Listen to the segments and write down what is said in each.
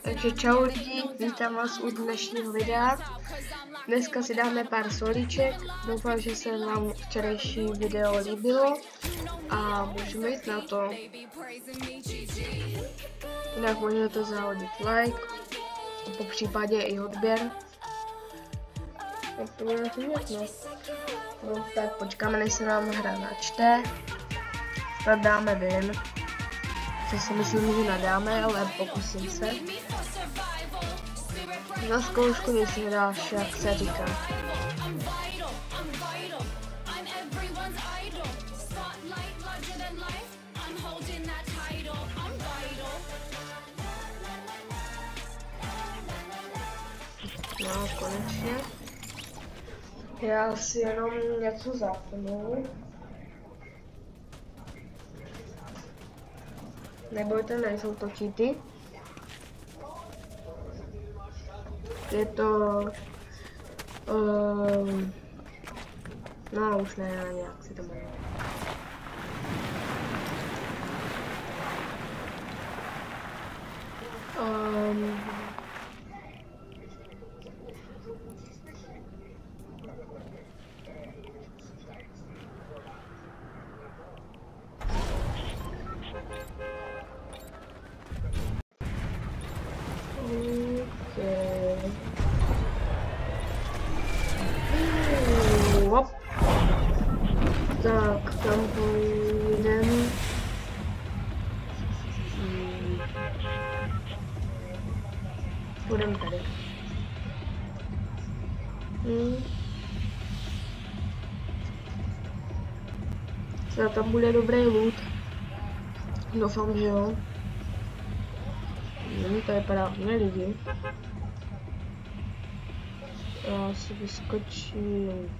Takže čau lidi, vítám vás u dnešního videa. Dneska si dáme pár solíček. Doufám, že se vám včerejší video líbilo a můžeme jít na to. Jinak můžete zahodit like, po případě i odběr. Jak to bude vidět, no tak počkáme, než se nám hra načte. Snad dáme win. Co si myslím, že nadáme, ale pokusím se. Za zkoušku nic nedáš, jak se říká. No, konečně. Já si jenom něco zapnu. Nebojte, nejsou to cheaty. Je to... no už ne, nějak si to jmenuje. Tak, tam půjdeme. Půjdeme tady. Tam bude dobrý loot. Doufám, že jo. To vypadá hodně lidi. Já si vyskočím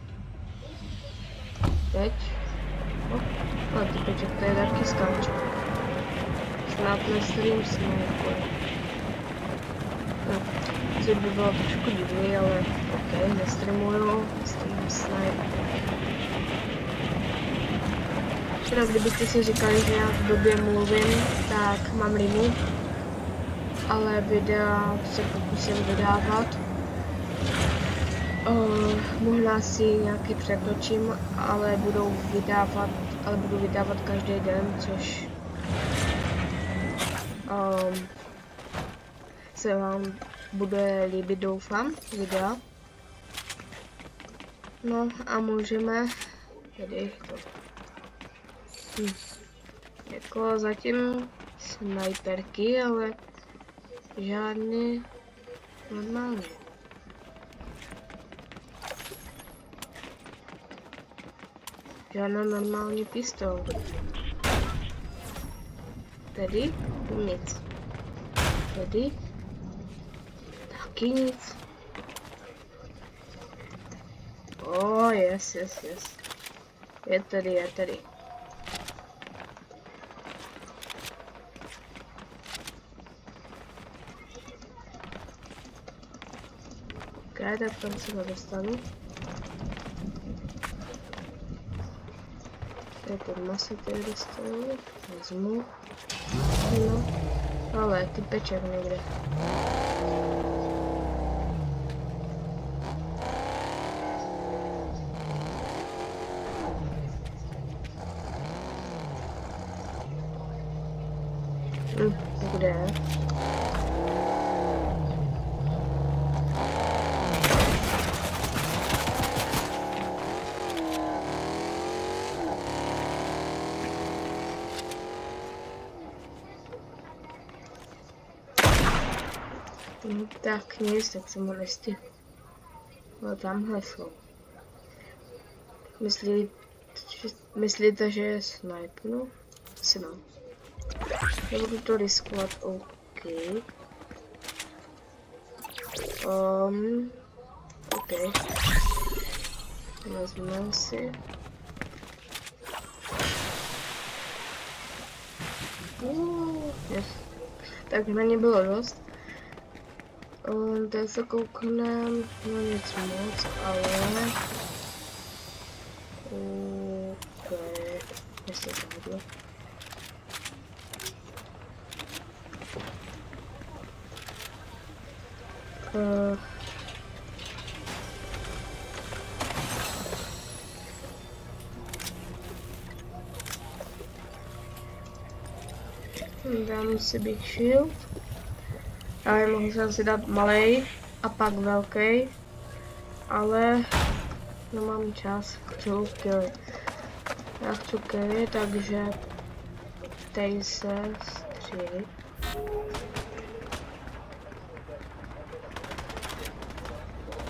teď. Ale ty peček, to je taky skáč. Snad nestream sniper. Což by bylo trošku divný, ale ok, nestreamuju, stream sniper. Teda kdybyste si říkali, že já v době mluvím, tak mám limu. Ale videa se pokusím vydávat. Možná si nějaký přetočím, ale budu vydávat každý den, což se vám bude líbit, doufám, videa. No a můžeme tady to. Jako zatím snajperky, ale žádný normální. Žádná normální pistol. Tady nic. Tady taky nic. Yes. Je tady. Ok, tak tam se ho dostanu. Ten masy tady dostanu, vezmu. No, ale ty peček někde. Kde je? Tak nic, tak jsem ho nestihl. No tamhle jsou. Myslíte, že je sniper? No, asi no. Nebudu to riskovat, ok. Ok. Vezmeme si. Yes. Tak na ně bylo dost. Teď se kouknem, no nic moc, ale... Ok, jestli to hodlo. Dám si Big Shield. Ale mohl jsem si dát malej a pak velký. Ale nemám čas, chci killy. Já chci killy, takže tady se střílí.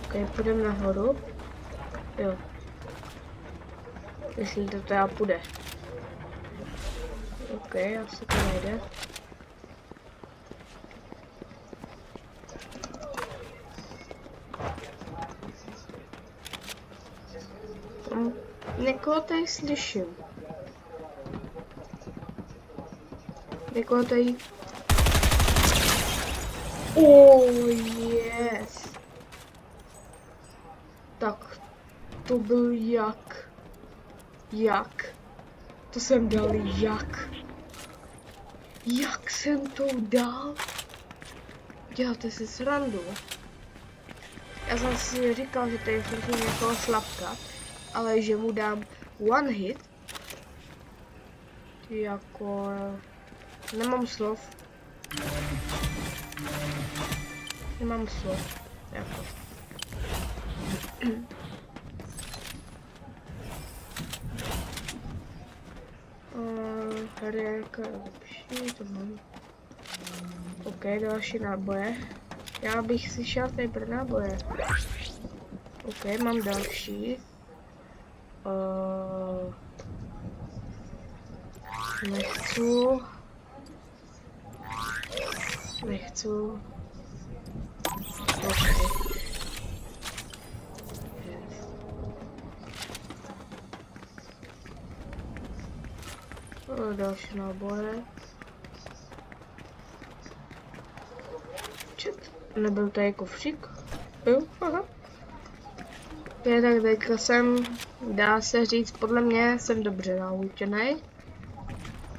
Ok, půjdeme nahoru. Jo. Jestli to teda půjde. Ok, asi to nejde. Někoho tady slyším. Někoho tady... Oh, yes. Tak, to byl jak? Jak? To jsem dal jak? Jak jsem to dal? Děláte si srandu? Já jsem si říkal, že tady je někoho slabka, ale že mu dám one hit, jako... Nemám slov. Nemám slov. Jako. Hrdinka je lepší, to mám. Ok, další náboje. Já bych si šel tady pro náboje. Ok, mám další. Nechci. Ok. Další náboje. Nebyl tady kufřík? Jo, aha. Je, tak teďka jsem, dá se říct, podle mě jsem dobře naučený.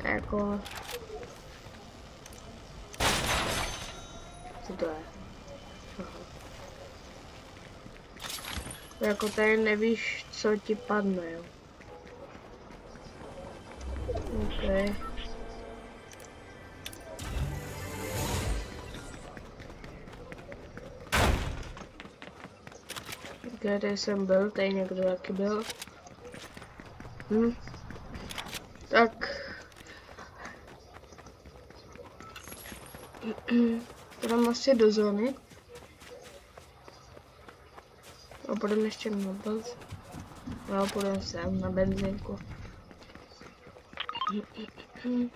Jako... Co to je? Aha. Jako tady nevíš, co ti padne, jo. Ok. Kde jsem byl, tady někdo taky byl. Tak. Půjdeme asi do zóny. A půjdeme ještě na baz. No, půjdeme sem na benzínku.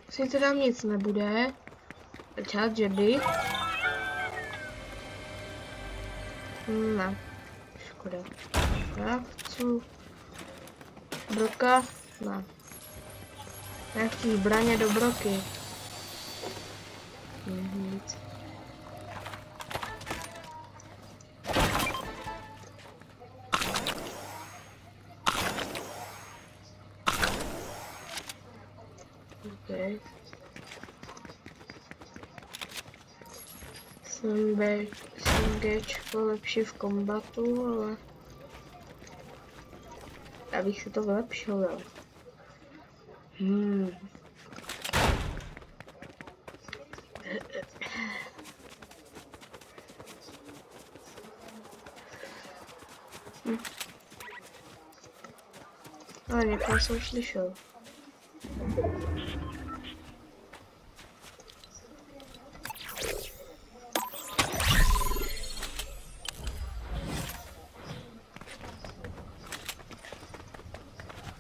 Sice tam nic nebude. Čas, že by. Ne. Škoda. Já chci... Broka? Ne. Já chci zbraně do broky. Nic. Okay. Jsem Gčko lepší v kombatu, ale já bych si to vylepšil, jo. Ale někoho jsem slyšel.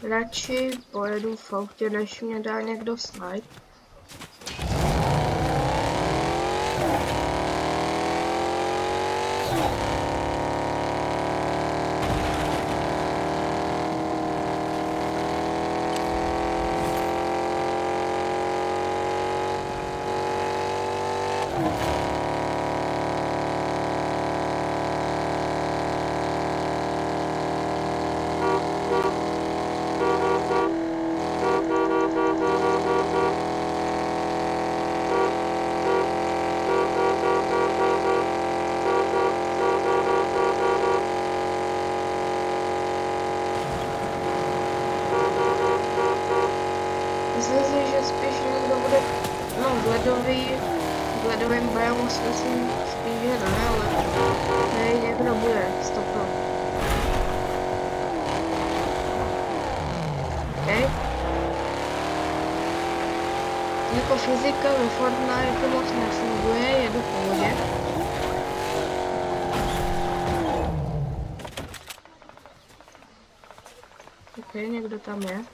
Radši pojedu v autě, než mě dá někdo snipe. ledovém biomu si myslím spíš, že ne, ale tady někdo bude, stopno. OK. Jako fyzika ve Fortnite moc nefunguje, jedu v pohodě. OK, někdo tam je.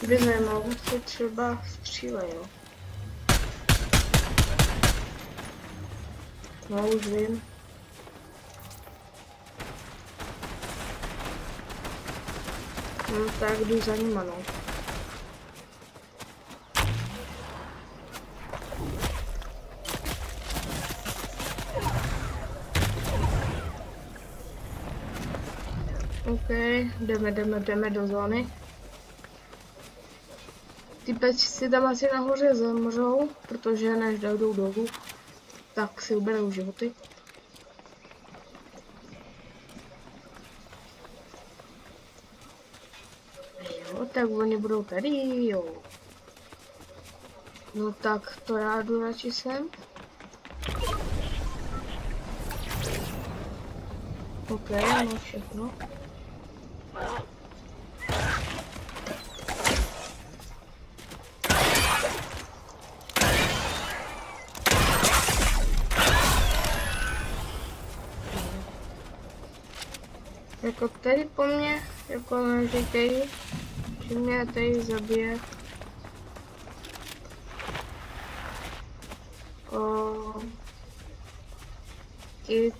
By zajímalo, co třeba střílejí. No, už vím. No tak jdu za nima, no. OK, jdeme do zóny. Ty pečci tam asi nahoře zemřou, protože než jdou dolů, tak si uberou životy. Jo, tak oni budou tady, jo. No tak to já jdu radši sem. OK, no všechno. Jako tady po mně, jako neříkej, že mě tady zabije. Ty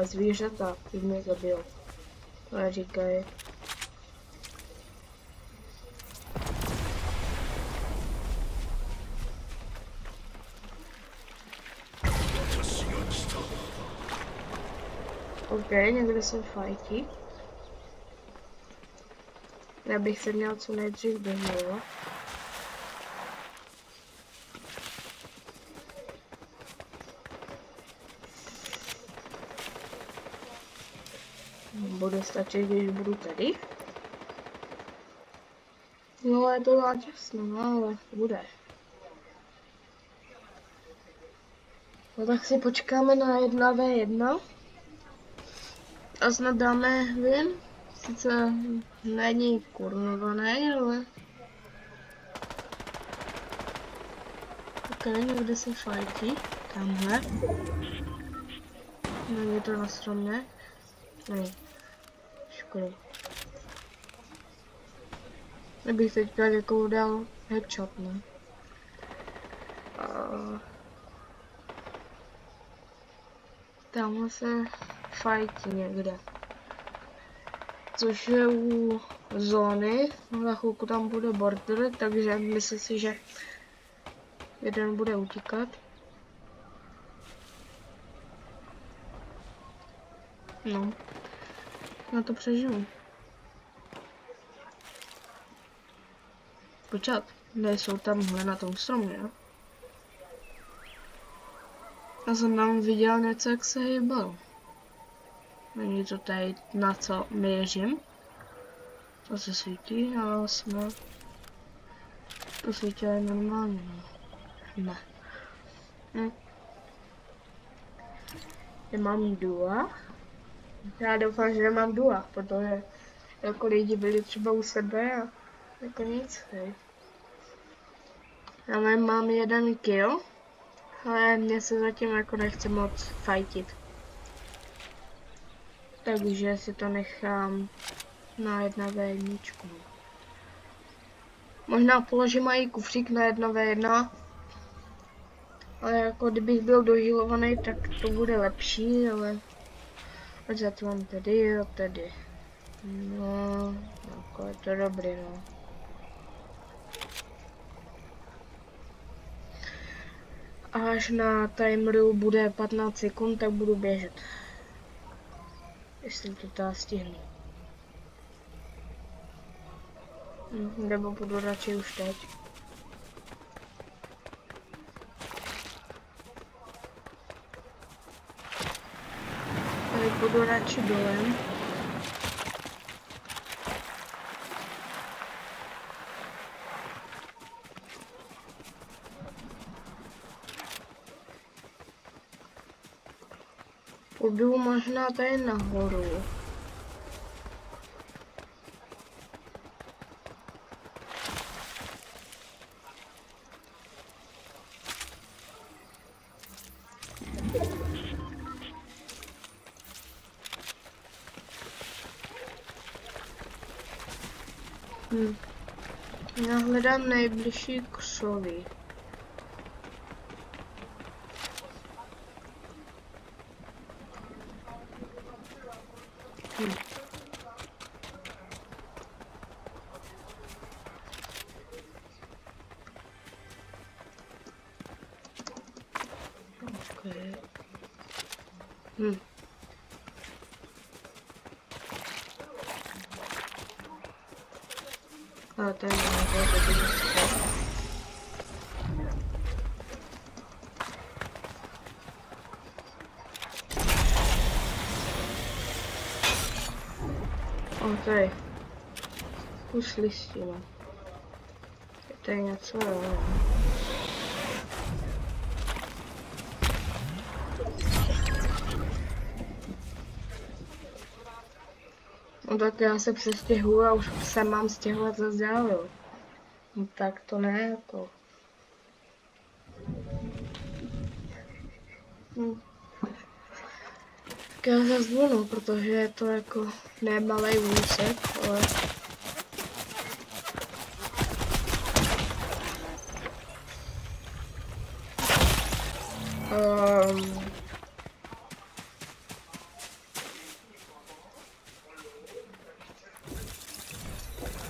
zvířata, ty mě zabijou. To neříkej. OK, někde se fajtí. Já bych se měl co nejdřív domluvat. Bude stačit, když budu tady. No je to těsno, no ale bude. No tak si počkáme na 1v1. A snad dáme win. Sice není korunovaný, ale... Ok, někde se fajtí. Tamhle. Není to na strom, ne? Ne. Škoda. Kdybych teďka jako dal headshot, ne? Tamhle se fajtí někde. Což je u zóny. Za chvilku tam bude border, takže myslím si, že jeden bude utíkat. No. Já to přežiju. Počkat, nejsou tamhle na tom stromě, jo? Já jsem tam viděl něco, jak se hýbal. Není to tady na co měřím. To se svítí, ale jsme to svítili normálně. Ne. Nemám dua. Já doufám, že nemám dua, protože jako lidi byli třeba u sebe a jako nic. Hej. Já mám jeden kill, ale mě se zatím jako nechce moc fajtit. Takže si to nechám na 1v1. Možná položím i kufřík na 1v1. Ale jako kdybych byl dohýlovaný, tak to bude lepší, ale za to mám tady a tady. No, jako je to dobrý, no. Až na timeru bude 15 sekund, tak budu běžet. Jestli to teda stihnu. Nebo budu radši už teď. Ale budu radši dolem. Půjdu možná tady nahoru. Já hledám nejbližší křoví. Okay. A tady tady kus listinu. Je tady něco, jo. No tak já se přestěhuju a už se mám stěhovat zase dál, jo. No tak to ne, jako. Tak já zase zvonu, protože je to jako nemalej úsek, ale...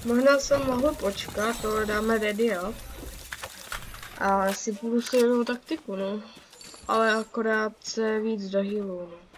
Možná jsem mohl počkat, ale dáme ready, jo. A si půjdu si jednou taktiku, no. Ale akorát se víc do healu, no.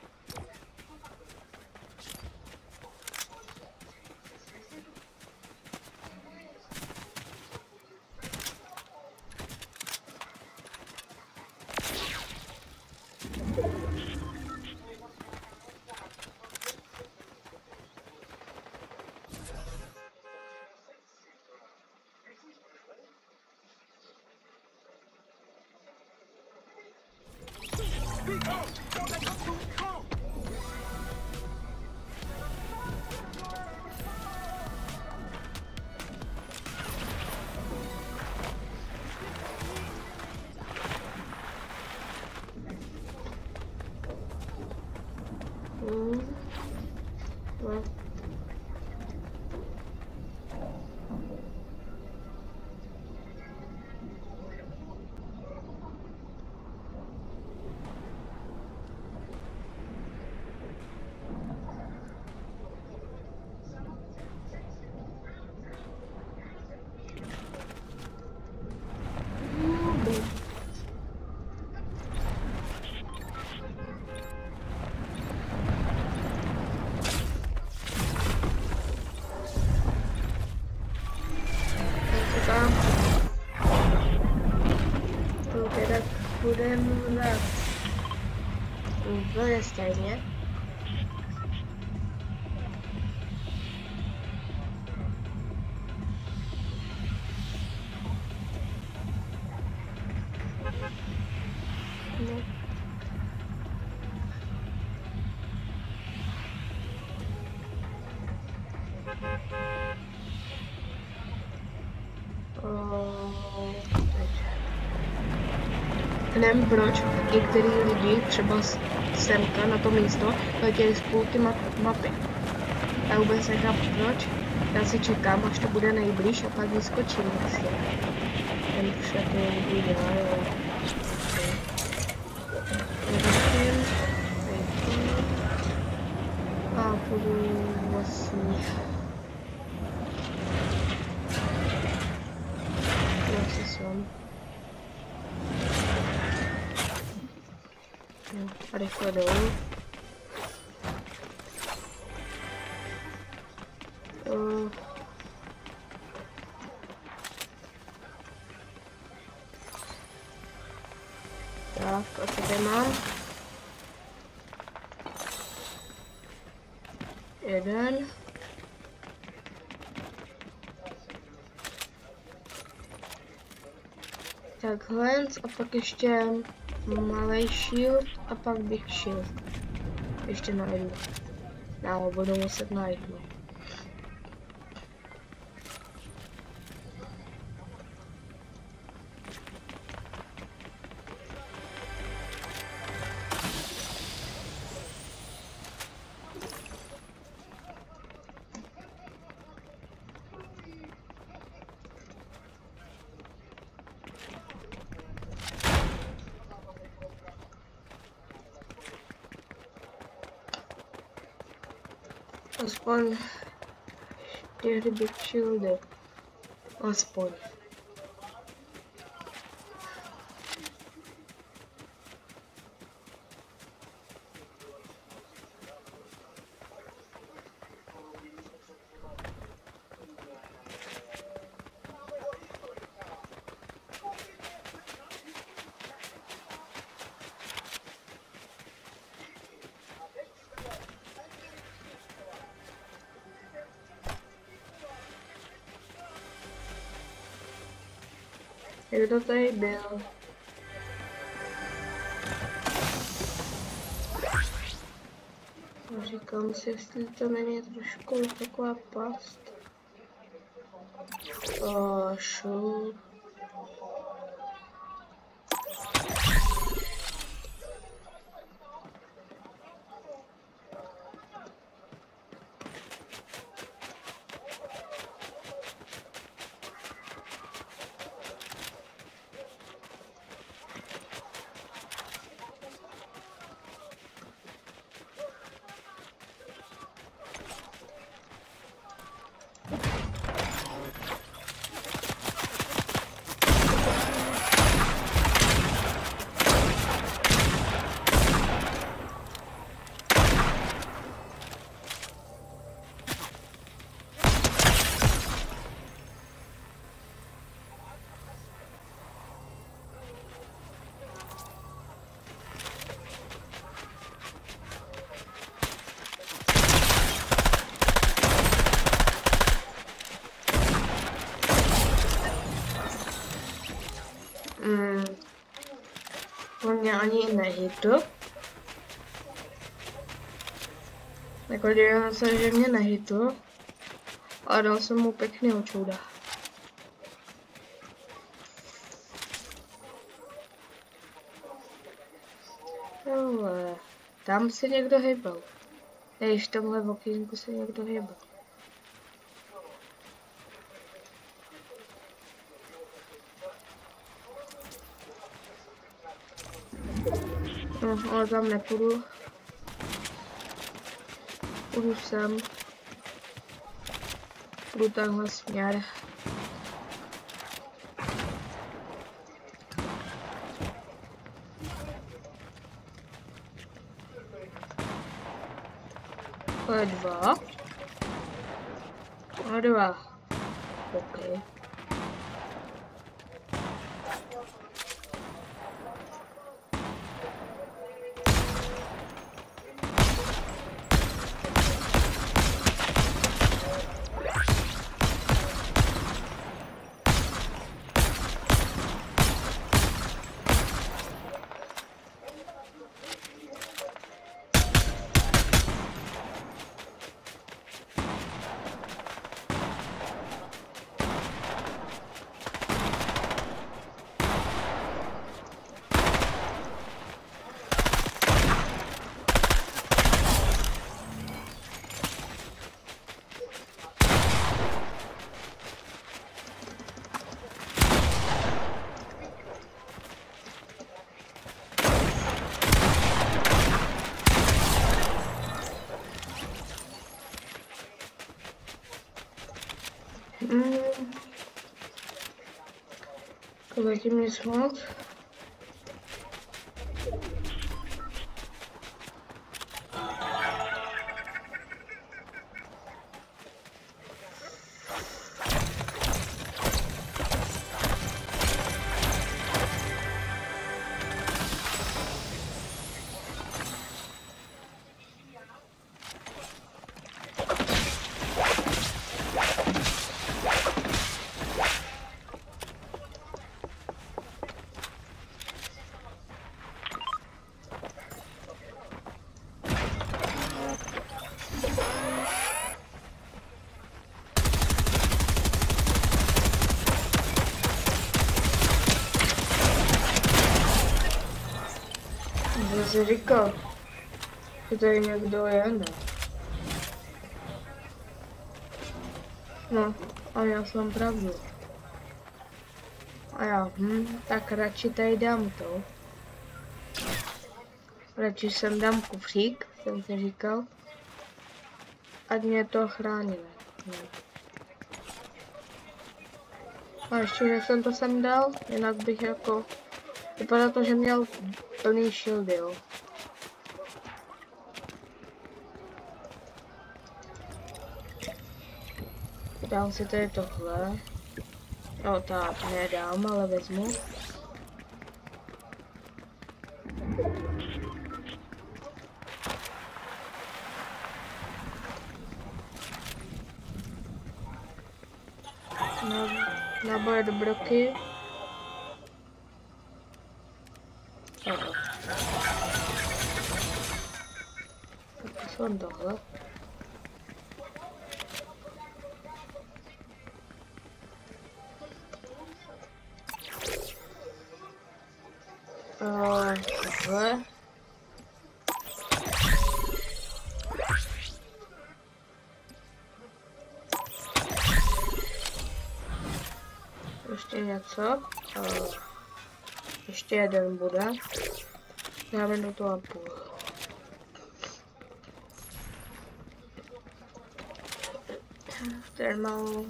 No. Tak budeme dát úplně stejně. No. Nevím proč některý lidi, třeba semka na to místo, letěli z půlky mapy. Já vůbec nechápu proč. Já si čekám, až to bude nejblíž a pak vyskočím vlastně. Ten však lidi dělají. A půjdu vlastně. Vlastně jsem. A rychle dolů. Tak, a co tady mám? Jeden. Takhle, a pak ještě malý shield a pak big shield. Ještě najdu. Já ho budu muset najít. No. Aspoň 4 big shieldy. Aspoň. Kdo tady byl? Říkám si, jestli to není trošku taková past. Shoot. On mě ani nehytl. Jako dělal se, že mě nehytl. A dal jsem mu pěknýho čouda. Ale tam si někdo hýbal. Jež v tomhle okýnku se někdo hýbe. No, ale tam nepůjdu. Půjdu sem. Půjdu tenhle směr. To je 2. A 2. OK. To zatím nic moc. Jsi říkal, že tady někdo je, ne? No, a já jsem pravdu. A já, tak radši tady dám to. Radši sem dám kufřík, jsem si říkal. Ať mě to chrání, ne? A ještě, že jsem to sem dal, jinak bych jako... Vypadá to, že měl plný shieldy, jo. Dám si tady tohle. No tak, nedám, ale vezmu. Náboje do broky. Tak jsem tohle. Tohle. Ještě něco. Ještě jeden bude. Dáme do toho půl. Thermal.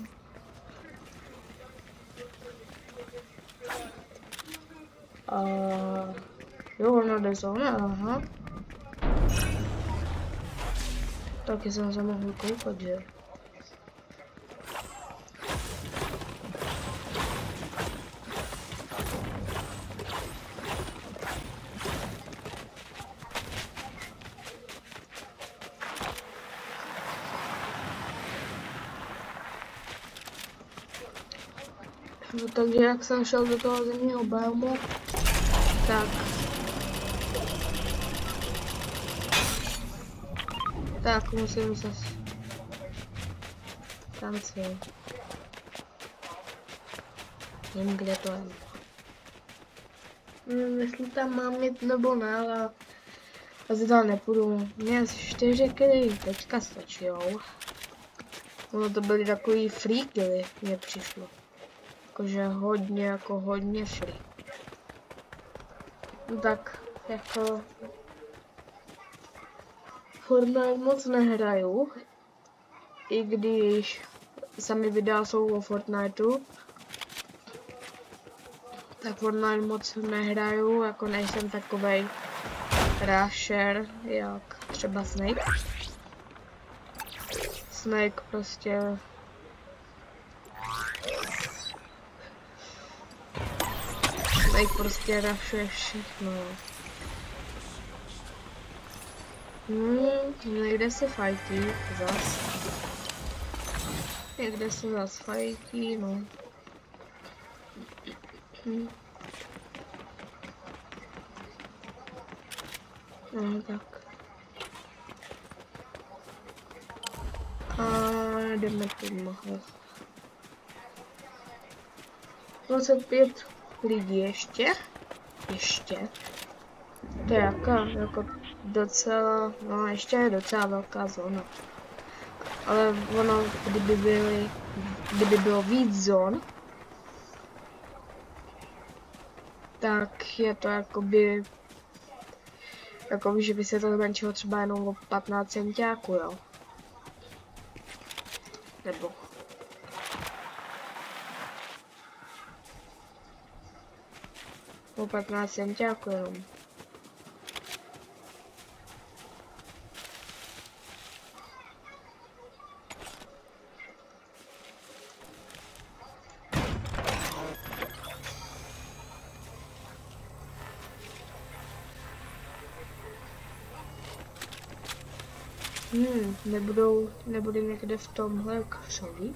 Jo, ono jde zóna, aha. Taky jsem se mohl koupat, že? No, takže jak jsem šel do toho zemního biomu, tak musím zase tanci. Nevím, kde to je. Nevím, jestli tam mám jít nebo ne, ale A zda nepůjdu. Mě 4 killy teďka stačijou. Ono to byly takový free killy, mně přišlo. Jakože hodně free. No tak, jako... Fortnite moc nehraju. I když sami videa jsou o Fortniteu. Tak Fortnite moc nehraju, jako nejsem takovej rusher, jak třeba Snake. Snake prostě... Snake prostě rushuje všechno. Někde se fajtí zas. Někde se zas fajtí, no. No tak. A jdeme pomohl. 25 lidí ještě. To je jako docela, no ještě je docela velká zóna. Ale ono, kdyby bylo víc zón, tak je to jakoby, že by se to zmenšilo třeba jenom o 15 centiáků, jo. Nebo. O 15 centiáků jenom. Nebude někde v tomhle křoví.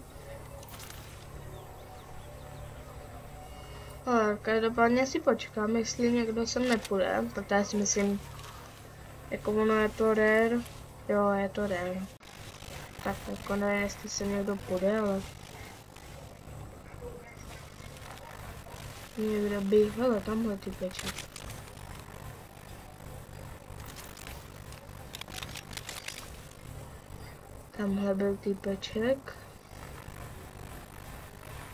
Ale každopádně si počkám, jestli někdo sem nepůjde, protože si myslím, jako ono je to rare, jo, je to rare. Tak jako ne, jestli sem někdo půjde, ale... Někdo by, hele, tamhle ty peček. Tamhle byl týpeček.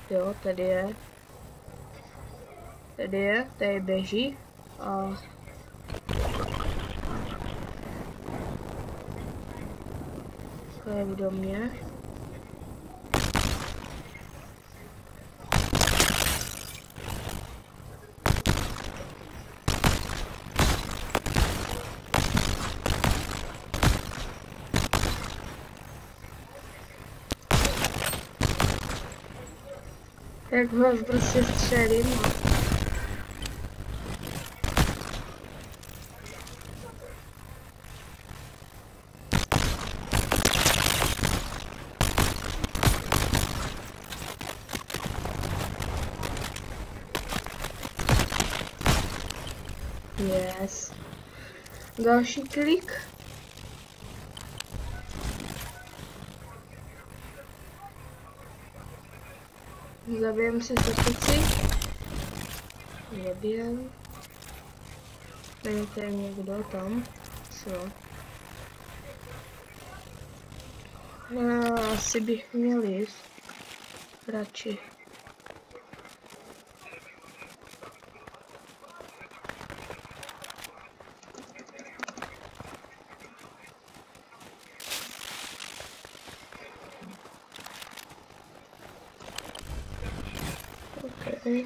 Jo, tady je. Tady běží. A... To je do mě. Jak vás prostě střelím. Yes. Další klik. Zabijem si setici. Zabijem. Není tady někdo tam. Co? No, asi bych měl jít. Radši.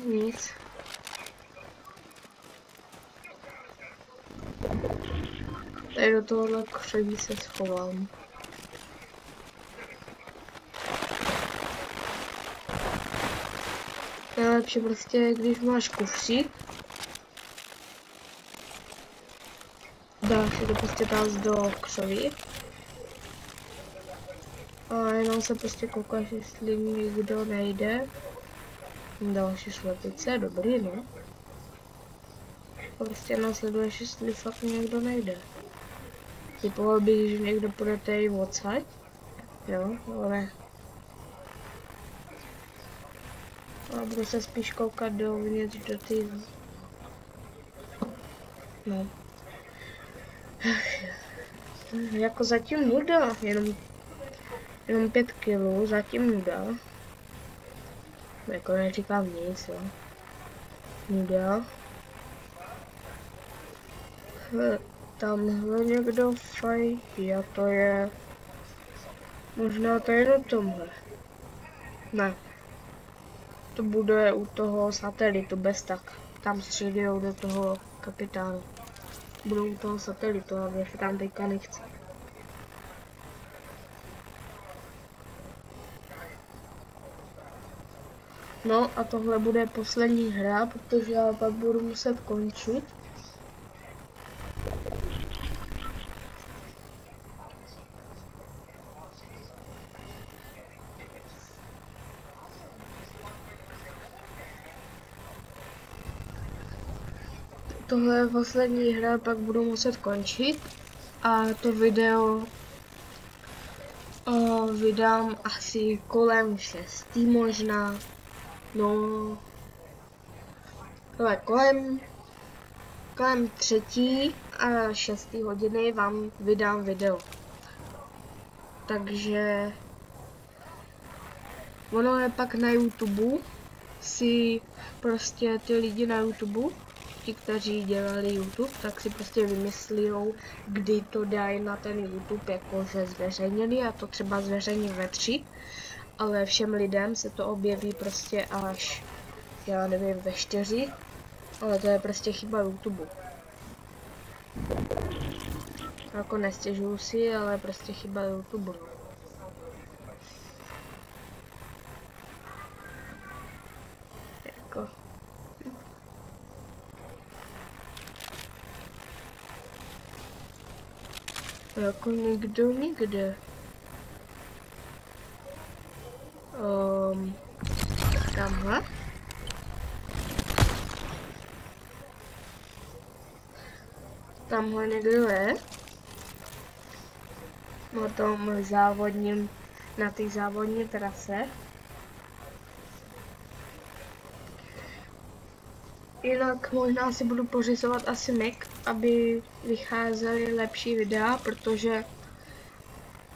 Nic. Tady do tohohle křoví se schovám. Nejlepší prostě, když máš kufřík, dáš si to prostě dáš do křoví a jenom se prostě koukáš, jestli nikdo nejde. Další slepice, dobrý, no. Prostě následuješ, jestli fakt někdo nejde. Typoval bych, že někdo půjde tady odsaď. Jo, ale... A budu se spíš koukat dovnitř do ty... No. Jako zatím nuda, jenom 5 kg, zatím nuda. Jako neříkám nic, jo. Nuda. Tamhle někdo fajtí a to je... Možná to je na tomhle. Ne. To bude u toho satelitu, bez tak. Tam střílí do toho kapitána. Budou u toho satelitu, ale se tam teďka nechci. No a tohle bude poslední hra, protože já pak budu muset končit. Tohle je poslední hra, pak budu muset končit a to video vydám asi kolem 6 možná, no ale kolem 3. a 6. hodiny vám vydám video. Takže ono je pak na YouTube, si prostě ty lidi na YouTube, ti, kteří dělali YouTube, tak si prostě vymyslijou, kdy to dají na ten YouTube jakože zveřejněný a to třeba zveřejní ve 3, ale všem lidem se to objeví prostě až, já nevím, ve 4, ale to je prostě chyba YouTube. Jako nestěžuju si, ale prostě chyba YouTube. Jako... Jako nikdo nikde. Tamhle. Tamhle někdo je. Na tom závodním, na té závodní trase. Jinak možná si budu pořizovat asi Mac, aby vycházely lepší videa, protože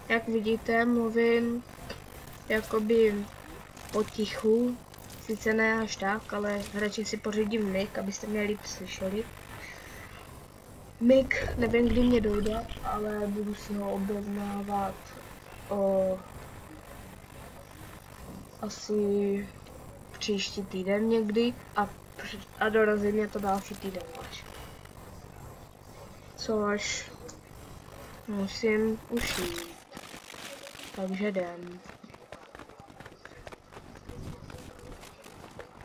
jak vidíte, mluvím jakoby potichu, sice ne až tak, ale radši si pořídím Mac, abyste mě líp slyšeli. Mac nevím, kdy mě dojde, ale budu si ho objednávat asi příští týden někdy a dorazí mě to další týden až. Což musím už jít. Takže jdem.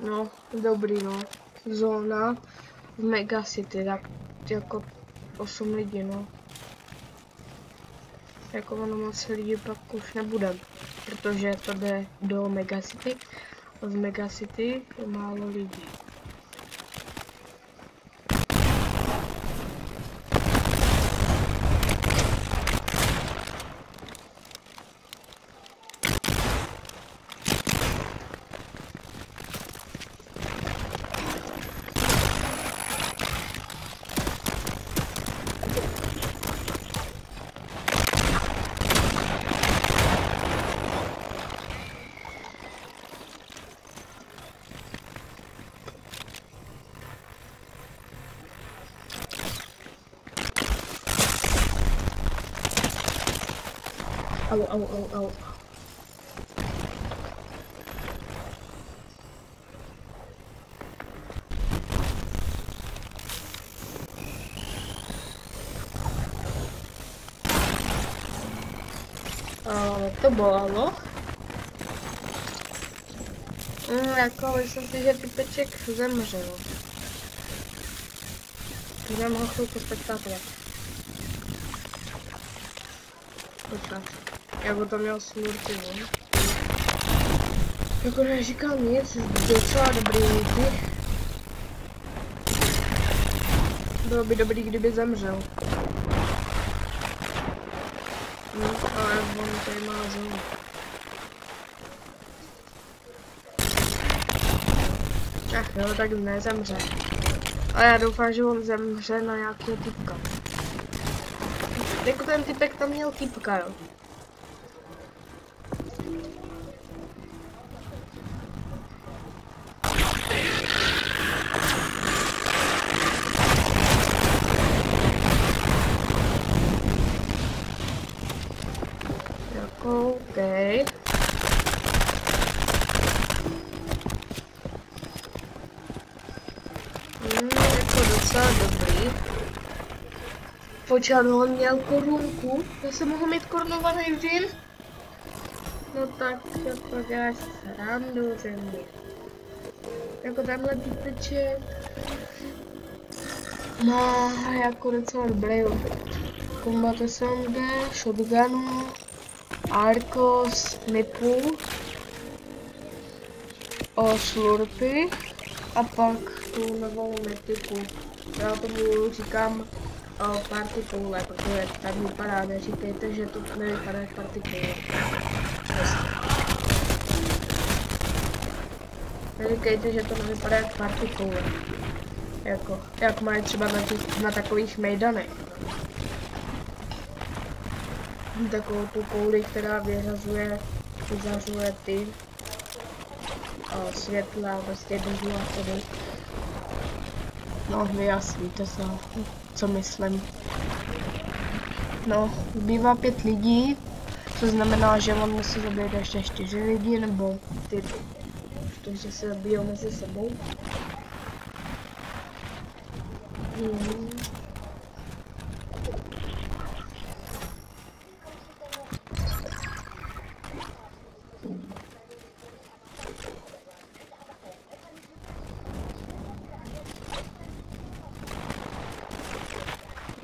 No, dobrý no. Zóna v Megacity, tak jako 8 lidí, no. Jako ono moc lidí pak už nebude, protože to jde do Megacity a v Megacity je málo lidí. Au. To bolelo. Jako myslím si, že typeček zemřel. Jdem ho chvilku spektátorem. Počkat. Jako to měl smůrky, no. Jako neříkám nic, docela dobrý lidi. Bylo by dobrý, kdyby zemřel. No, ale on tady má zónu. Ach jo, tak nezemře. A já doufám, že on zemře na nějakého typka. Jako ten typek tam měl typka, jo. Jako, okej. Jako docela dobrý. Počkat, on měl korunku. Já jsem mohl mít korunovaný džin. No tak, jako děláš srandu ze mě. Jako tenhle typeček má jako docela dobrý kombat SMG, shotgunu, Arcos, Nipu, slurpy a pak tu novou metiku. Já tomu říkám party koule, protože tak vypadá, neříkejte, že to nevypadá jak party koule. Neříkejte, že to nevypadá jak party koule. Jako, jak mají třeba na takových mejdanech. Takovou tu kouli, která vyřazuje ty světla, prostě drží a tedy. No, vyjasníte se, co myslím. No, bývá 5 lidí, co znamená, že on musí zabít ještě 4 lidi, nebo ty, protože se zabijou mezi sebou.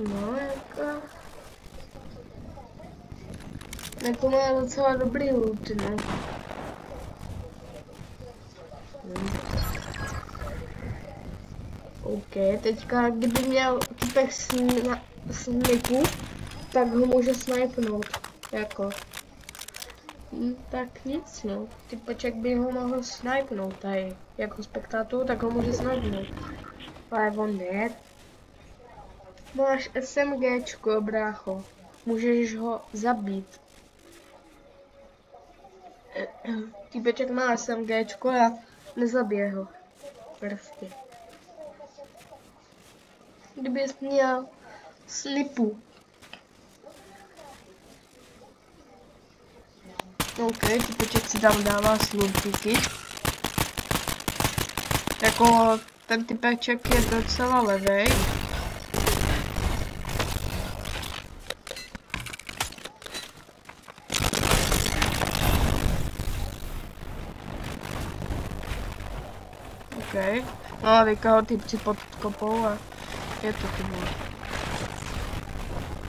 No, jako má docela dobrý loot, no. OK, teďka, kdyby měl typek snipu, tak ho může snipnout, jako. Tak nic, no. Typeček by ho mohl snipnout tady, jako spektátor, tak ho může snipnout. Ale on ne. Máš SMGčko, brácho. Můžeš ho zabít. Týpeček má SMGčko a nezabije ho. Prostě. Kdybys měl snipu. OK, týpeček si tam dává slurpíky. Jako ten typeček je docela levej. OK. No a teďka ho typci podkopou a je to chybu.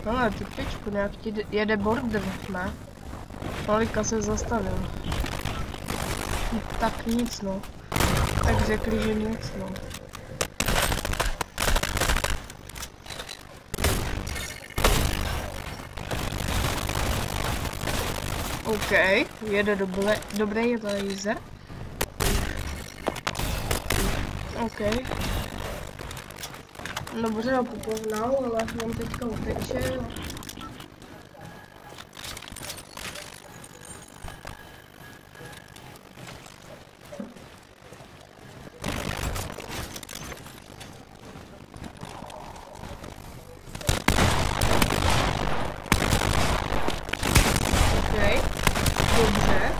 No ale typečku, nějak ti jede border, ne? No teďka se zastavil. Tak nic, no. Tak řekli, že nic, no. OK, jede dobrý laser. OK. Dobře ho popoznal, ale on teďka uteče. OK, dobře.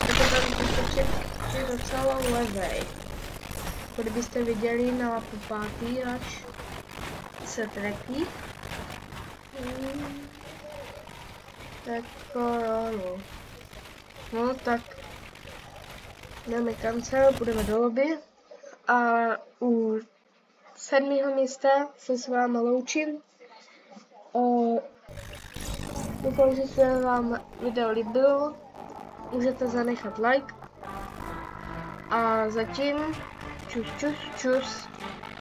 Teď ten typeček je docela levej. Kdybyste viděli na popátý, až se trekí. Tak no. No tak jdeme kancel, půjdeme do lobby a u 7. místa se s váma loučím. Doufám, že se vám video líbilo, můžete zanechat like a zatím čus čus čus.